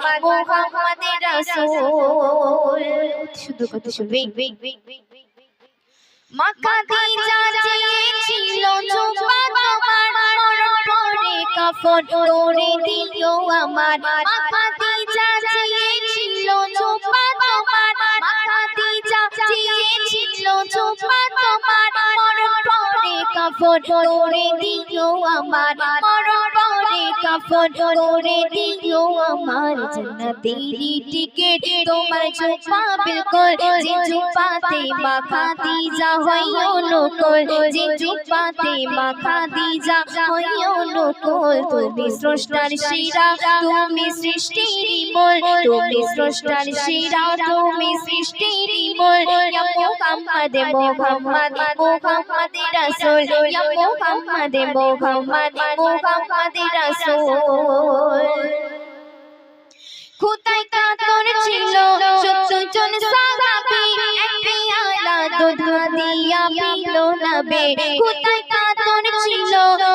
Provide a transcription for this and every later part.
মুহাম্মাদের রাসূল। শুধু কথা শুনবে। মা খাদিজা চেয়েছিল জুব্বা তোমার, মরণ পরে কাফন করে দিও আমার। মা খাদিজা চেয়েছিল জুব্বা তোমার, মা খাদিজা চেয়েছিল জুব্বা তোমার, মরণ পরে কাফন করে দিও আমার। মরণ পরে কাফন করে দিও আমার। জান্নাতেরই টিকেট তোমার জুব্বা বিলকুল, যে জুব্বাতে মা খাদিজা হইও নকল, যে জুব্বাতে মা খাদিজা হইও নকল। তুমি স্রষ্টার সেরা, তুমি সৃষ্টির মূল, তুমি স্রষ্টার সেরা, তুমি সৃষ্টির মূল। ইয়া মুহাম্মদ মুহাম্মদ মুহাম্মদ রাসূল, ইয়া মুহাম্মদ মুহাম্মদ মুহাম্মদ রাসূল। খোদায় কাতর ছিল 70 জন সাহাবী, এক পেয়ালা দুধ দিয়া পিল নবী। খোদায় কাতর ছিল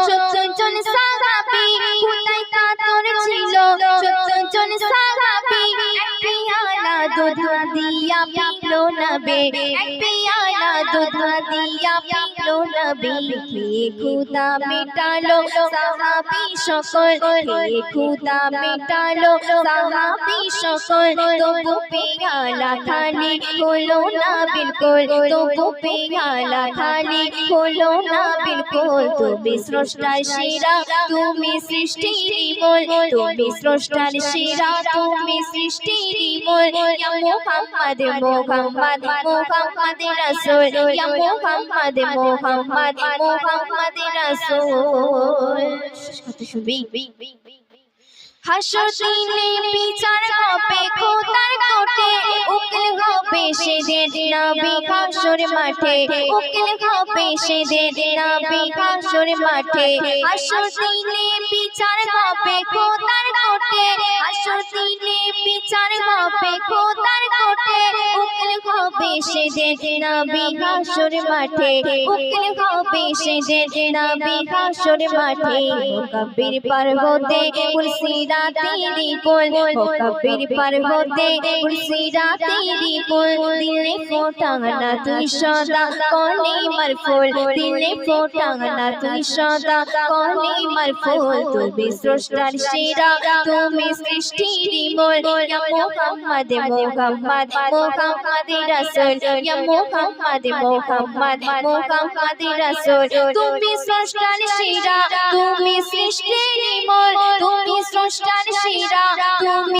70 জন সাহাবী, খোদায় কাতর ছিল 70 জন সাহাবী, এক পেয়ালা দুধ দিয়া পিল নবী, এক পেয়ালা দুধ দিয়া পিল নবী। খেয়ে ক্ষুধা মেটালো সাহাবী সকল, খেয়ে ক্ষুধা মেটালো সাহাবী সকল। তবু পেয়ালা খালি হলো না বিলকুল, তবু পেয়ালা খালি হলো না বিলকুল। তুমি স্রষ্টার সেরা, তুমি সৃষ্টির মূল, তুমি স্রষ্টার সেরা, তুমি সৃষ্টির মূল। ইয়া মুহাম্মদ মুহাম্মদ মুহাম্মদ রাসূল, ইয়া মুহাম্মদ মুহাম্মদ মুহাম্মদ রাসূল। কত শুনবি। হাসর দিনে বিচার হবে খোদার কোটে, উকিল হবে সেদিন নবী হাসর মাঠে, উকিল হবে সেদিন নবী হাসর মাঠে। হাসর দিনে বিচার হবে খোদার কোটে, হাসর দিনে বিচার হবে খোদার কোটে, উকিল হবে সেদিন নবী হাসর মাঠে, উকিল হবে সেদিন নবী হাসর মাঠে। মুকাব্বির পার হতে কুরসিরা तेरी कोल, मुकब्बिर पर होते कुर्सीरा तेरी कोल। दिले फोटाना तुई सदा कोने मरफूल, दिले फोटाना तुई सदा कोने मरफूल। তুমি স্রষ্টার সেরা, তুমি সৃষ্টির মূল। ইয়া মুহাম্মদ মুহাম্মদ মুহাম্মদ রাসূল, ইয়া মুহাম্মদ মুহাম্মদ মুহাম্মদ রাসূল। তুমি স্রষ্টার সেরা, তুমি সৃষ্টির মূল, তুমি স্রষ্টার সেরা, তুমি